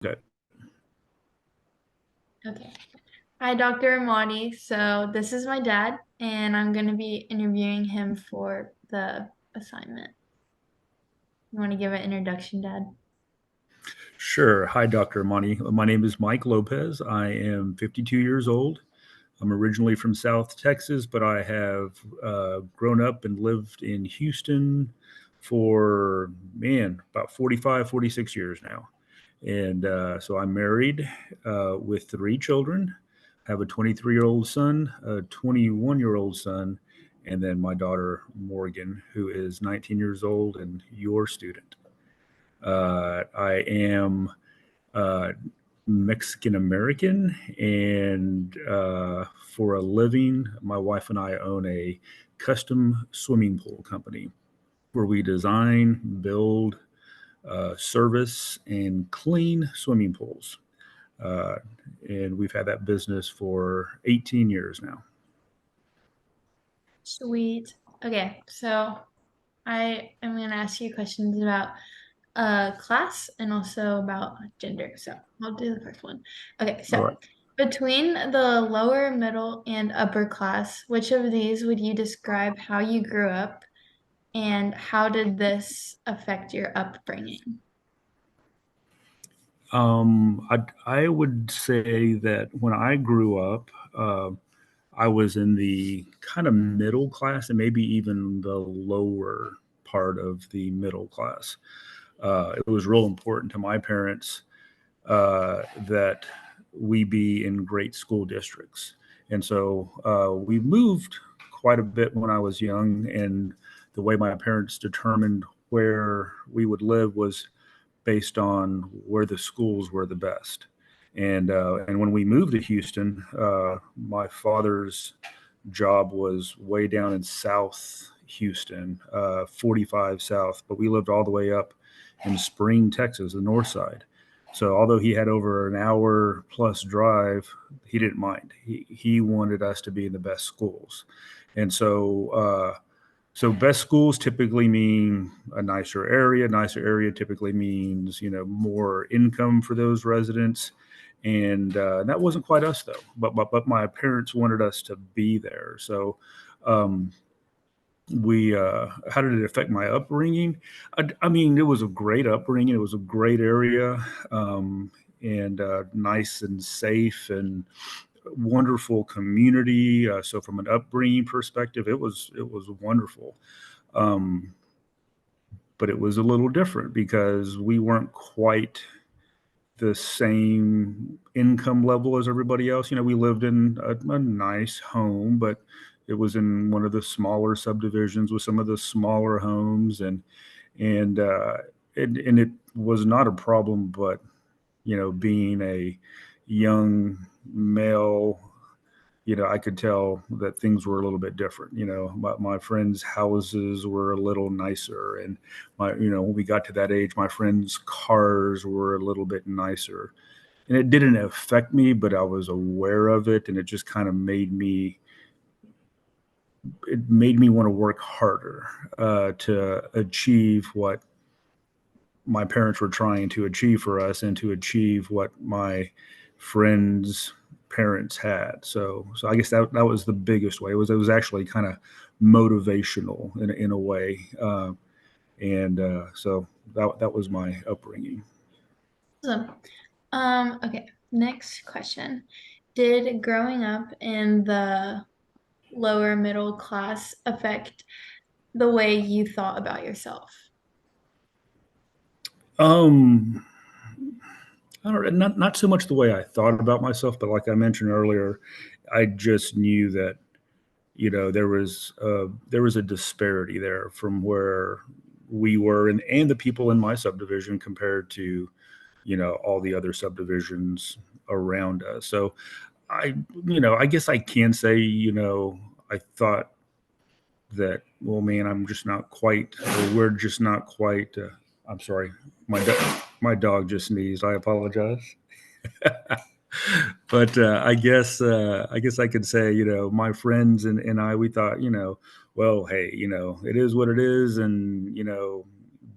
Okay. Okay. Hi, Dr. Amadi. So this is my dad, and I'm going to be interviewing him for the assignment. You want to give an introduction, Dad? Sure. Hi, Dr. Money. My name is Mike Lopez. I am 52 years old. I'm originally from South Texas, but I have grown up and lived in Houston for, man, about 45, 46 years now. And so I'm married with three children. I have a 23-year-old son, a 21-year-old son, and then my daughter, Morgan, who is 19 years old and your student. I am uh, Mexican American, and for a living, my wife and I own a custom swimming pool company where we design, build, service, and clean swimming pools. Uh, and we've had that business for 18 years now. Sweet. Okay, so I am going to ask you questions about class and also about gender. So I'll do the first one. Okay, All so right. between the lower, middle, and upper class, which of these would you describe how you grew up and how did this affect your upbringing? I would say that when I grew up, I was in the kind of middle class and maybe even the lower part of the middle class. It was real important to my parents that we be in great school districts. And so we moved quite a bit when I was young. And the way my parents determined where we would live was based on where the schools were the best. And when we moved to Houston, my father's job was way down in South Houston, 45 South, but we lived all the way up in Spring, Texas, the north side. So although he had over an hour plus drive, he didn't mind. He wanted us to be in the best schools, and so best schools typically mean a nicer area. Nicer area typically means more income for those residents, and that wasn't quite us though. But my parents wanted us to be there. So um, we how did it affect my upbringing? I mean, it was a great upbringing. It was a great area, and nice and safe and wonderful community. So from an upbringing perspective, it was wonderful. Um, but it was a little different because we weren't quite the same income level as everybody else. We lived in a nice home, but it was in one of the smaller subdivisions with some of the smaller homes, and and it was not a problem. But being a young male, I could tell that things were a little bit different. My friends' houses were a little nicer, and when we got to that age, my friends' cars were a little bit nicer. And it didn't affect me, but I was aware of it, and it just kind of made me want to work harder to achieve what my parents were trying to achieve for us and to achieve what my friends' parents had. So I guess that was the biggest way. It was actually kind of motivational in a way, and so that was my upbringing. Awesome. Okay, next question. Did growing up in the lower middle class affect the way you thought about yourself? Um, I don't not so much the way I thought about myself, but like I mentioned earlier, I just knew that there was a disparity there from where we were and the people in my subdivision compared to all the other subdivisions around us. So I guess I can say I thought that, well, man, I'm just not quite, or we're just not quite. I'm sorry, my dog just sneezed. I apologize. But I guess I could say, my friends and I, we thought, well, hey, it is what it is, and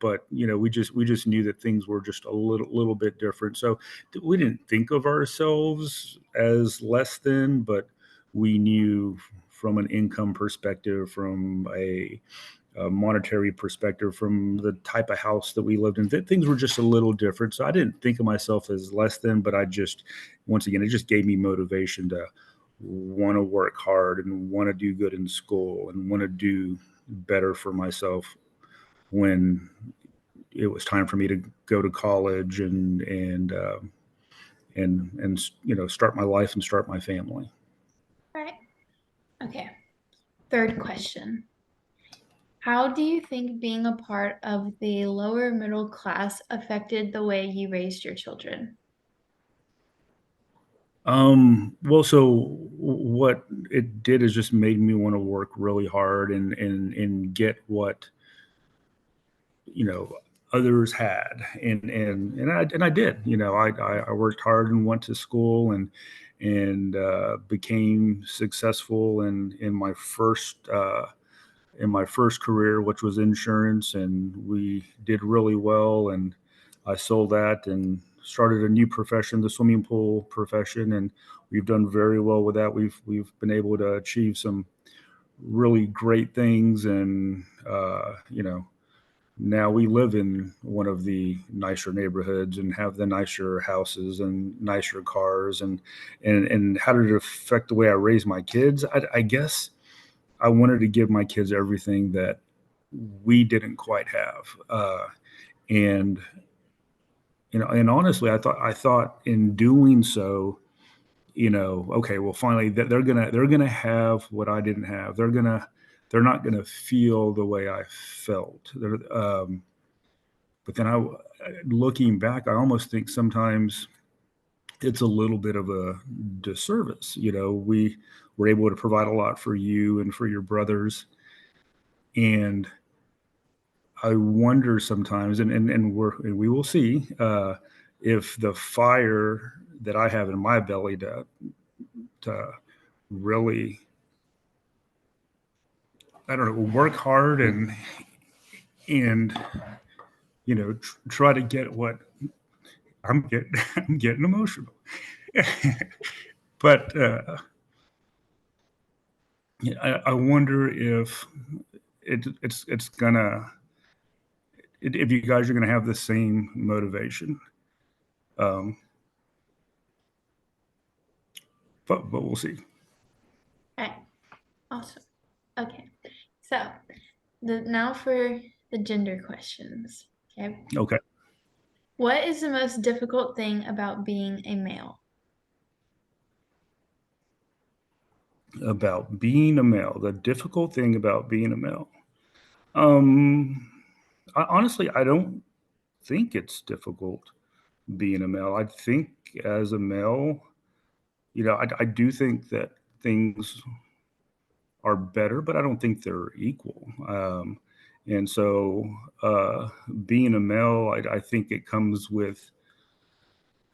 but we just knew that things were just a little bit different. So we didn't think of ourselves as less than, but we knew from an income perspective, from a monetary perspective, from the type of house that we lived in, things were just a little different. So I didn't think of myself as less than, but I just, once again, it just gave me motivation to want to work hard and want to do good in school and want to do better for myself when it was time for me to go to college and start my life and start my family. Right. Okay. Third question. How do you think being a part of the lower middle class affected the way you raised your children? Well, so what it did is just made me want to work really hard and get what you know others had, and I did. I worked hard and went to school and became successful in my first career, which was insurance, and we did really well. And I sold that and started a new profession, the swimming pool profession, and we've done very well with that. We've been able to achieve some really great things, and now we live in one of the nicer neighborhoods and have the nicer houses and nicer cars. And how did it affect the way I raise my kids? I guess I wanted to give my kids everything that we didn't quite have. And and honestly, I thought in doing so, okay, well, finally that they're gonna have what I didn't have. They're not gonna feel the way I felt. But then looking back, I almost think sometimes it's a little bit of a disservice. We were able to provide a lot for you and for your brothers, and I wonder sometimes, and we will see if the fire that I have in my belly to really, I don't know, work hard and try to get what I'm getting. I'm getting emotional, but I wonder if it's gonna if you guys are gonna have the same motivation. Um, but we'll see. All right. Awesome. Okay. So now for the gender questions. Okay. Okay. What is the most difficult thing about being a male? About being a male, the difficult thing about being a male. Um, Honestly, I don't think it's difficult being a male. I think as a male, I do think that things are better, but I don't think they're equal. And so, being a male, I think it comes with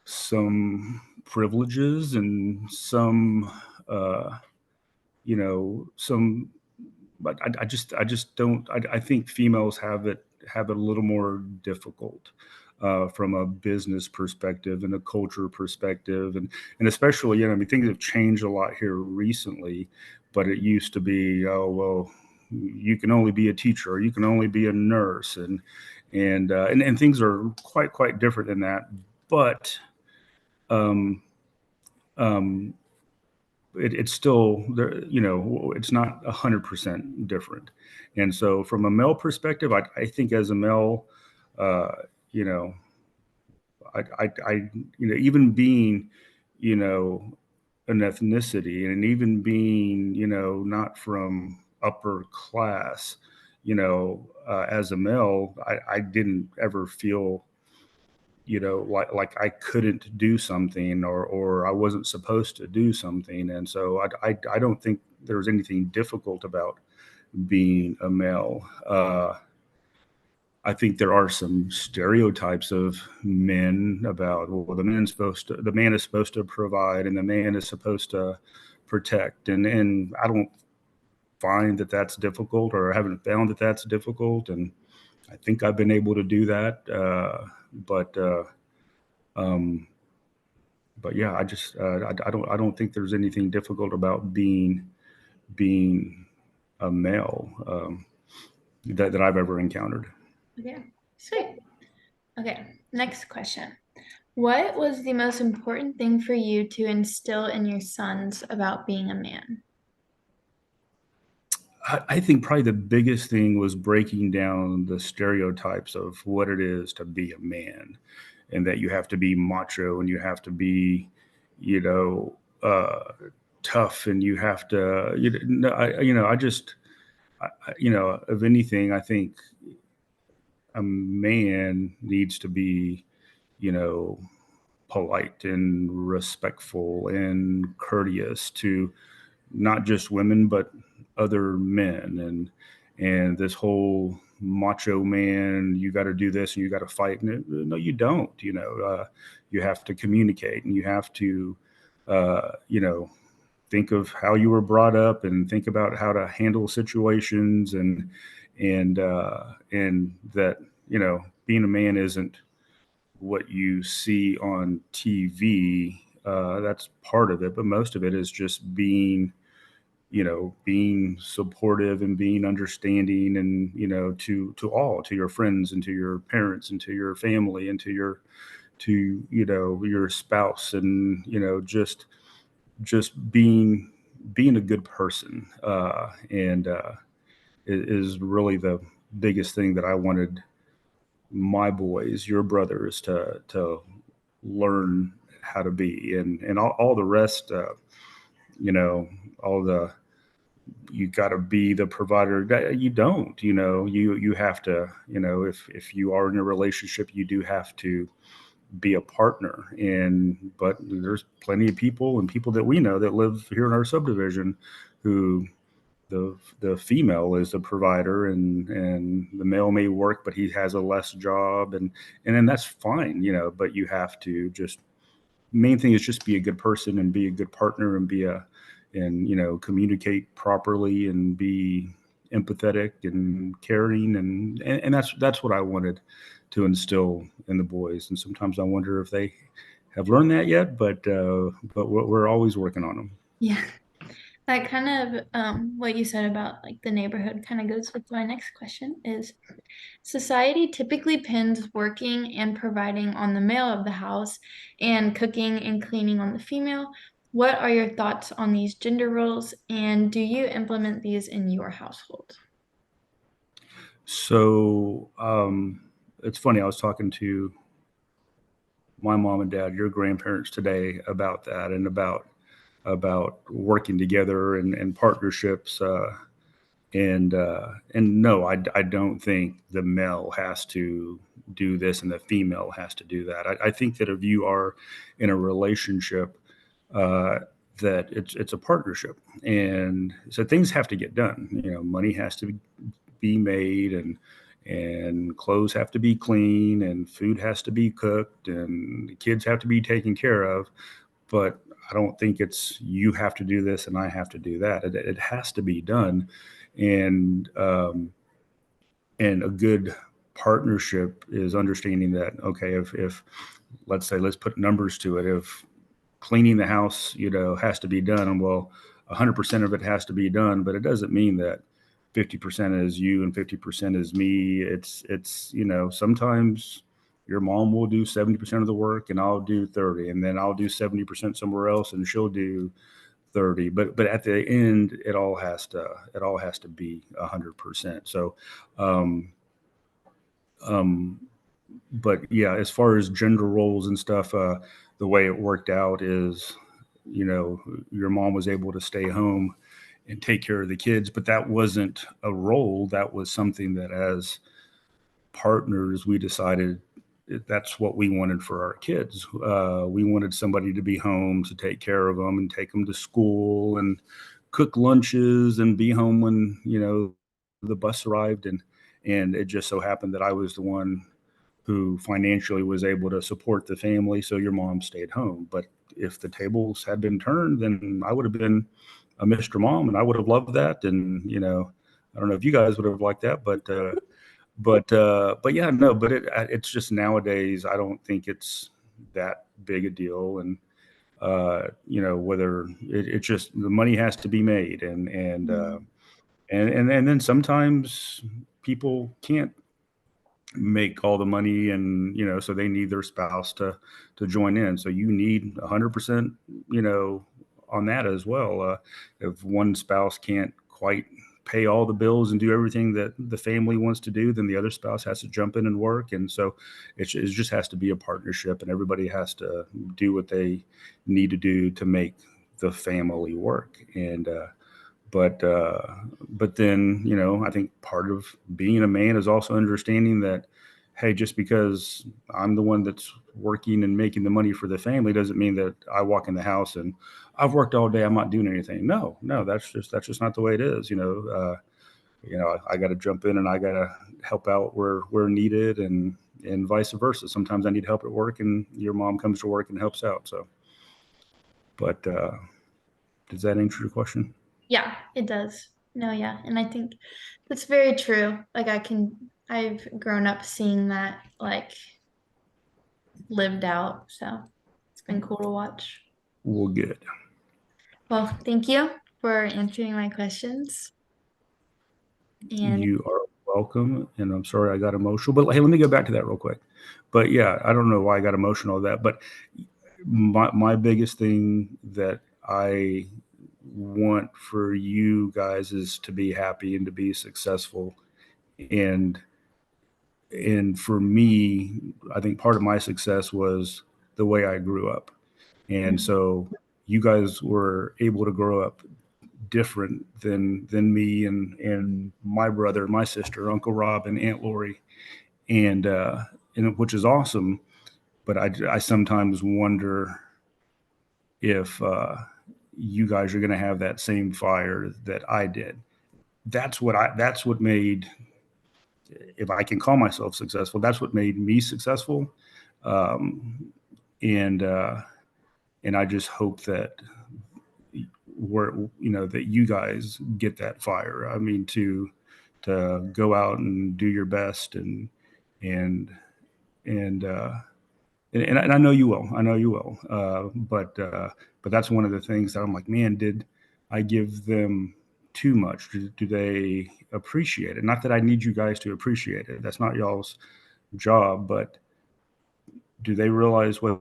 some privileges and uh, some, but I just don't. I think females have it a little more difficult from a business perspective and a culture perspective, and especially, I mean, things have changed a lot here recently, but it used to be, oh well, you can only be a teacher or you can only be a nurse, and things are quite different than that. But um, um, it's still there. It's not 100% different. And so, from a male perspective, I think as a male, uh, you know, I even being, you know, an ethnicity, and even being, not from upper class, as a male, I didn't ever feel, like I couldn't do something, or I wasn't supposed to do something. And so I don't think there's anything difficult about being a male. I think there are some stereotypes of men about, well, the man is supposed to provide and the man is supposed to protect, and I don't find that that's difficult, or I haven't found that that's difficult. And I think I've been able to do that. But um, but yeah, I don't think there's anything difficult about being a male that I've ever encountered. Okay, sweet. Okay, next question. What was the most important thing for you to instill in your sons about being a man? I think probably the biggest thing was breaking down the stereotypes of what it is to be a man, and that you have to be macho and you have to be, you know, tough, and you have to, I just, if anything, I think a man needs to be, you know, polite and respectful and courteous to not just women but other men, and this whole macho man, you got to do this and you got to fight. No, you don't. You have to communicate, and you have to you know think of how you were brought up and think about how to handle situations, and that, being a man isn't what you see on TV. That's part of it, but most of it is just being supportive and being understanding, and to your friends and to your parents and to your family and to your spouse, and just being a good person, and is really the biggest thing that I wanted my boys, your brothers, to learn how to be, and all the rest, you know all the you got to be the provider. You don't, you have to, if you are in a relationship, you do have to be a partner. But there's plenty of people, and people that we know that live here in our subdivision, who the female is a provider, and the male may work but he has a less job, and then that's fine, but you have to just, main thing is just be a good person and be a good partner, and communicate properly and be empathetic and caring, and that's what I wanted to instill in the boys. And sometimes I wonder if they have learned that yet, but we're always working on them. Yeah, that kind of what you said about like the neighborhood kind of goes with my next question is society typically pins working and providing on the male of the house and cooking and cleaning on the female. What are your thoughts on these gender roles, and do you implement these in your household? So it's funny, I was talking to my mom and dad, your grandparents, today about that, and about working together, and partnerships. And no, I don't think the male has to do this and the female has to do that. I think that if you are in a relationship, uh, that it's a partnership, and so things have to get done. Money has to be made, and clothes have to be clean, and food has to be cooked, and the kids have to be taken care of. But I don't think it's you have to do this and I have to do that. It has to be done, and and a good partnership is understanding that, okay, if let's put numbers to it. If cleaning the house, has to be done, and well, 100% of it has to be done, but it doesn't mean that 50% is you and 50% is me. It's sometimes your mom will do 70% of the work and I'll do 30, and then I'll do 70% somewhere else and she'll do 30. But at the end, it all has to be 100%. So um um but yeah, as far as gender roles and stuff, the way it worked out is, you know, your mom was able to stay home and take care of the kids, but that wasn't a role. That was something that, as partners, we decided that's what we wanted for our kids. We wanted somebody to be home to take care of them and take them to school and cook lunches and be home when the bus arrived, and it just so happened that I was the one who financially was able to support the family. So your mom stayed home. But if the tables had been turned, then I would have been a Mr. Mom, and I would have loved that. And I don't know if you guys would have liked that, but yeah, no, but it's just nowadays, I don't think it's that big a deal. And whether it's just the money has to be made, and then sometimes people can't make all the money, and so they need their spouse to join in, so you need 100%, on that as well. If one spouse can't quite pay all the bills and do everything that the family wants to do, then the other spouse has to jump in and work. And so it just has to be a partnership, and everybody has to do what they need to do to make the family work. And but then, I think part of being a man is also understanding that, hey, just because I'm the one that's working and making the money for the family doesn't mean that I walk in the house and I've worked all day, I'm not doing anything. No, no, that's just not the way it is. I got to jump in and I got to help out where needed, and vice versa. Sometimes I need help at work, and your mom comes to work and helps out. So, but does that answer your question? Yeah, it does. No, yeah. And I think that's very true. Like I've grown up seeing that like lived out. So it's been cool to watch. Well, good. Well, thank you for answering my questions. And You are welcome. And I'm sorry I got emotional, but hey, let me go back to that real quick. But yeah, I don't know why I got emotional of that, but my biggest thing that I want for you guys is to be happy and to be successful. And for me, I think part of my success was the way I grew up. And so you guys were able to grow up different than me and my brother, my sister, Uncle Rob, and Aunt Lori, and which is awesome. But I sometimes wonder if you guys are going to have that same fire that I did. That's what made, if I can call myself successful, that's what made me successful. Um, and and I just hope that where that you guys get that fire. I mean, to go out and do your best, and and and I know you will. I know you will. But that's one of the things that I'm like, man, did I give them too much? Do they appreciate it? Not that I need you guys to appreciate it. That's not y'all's job, but do they realize what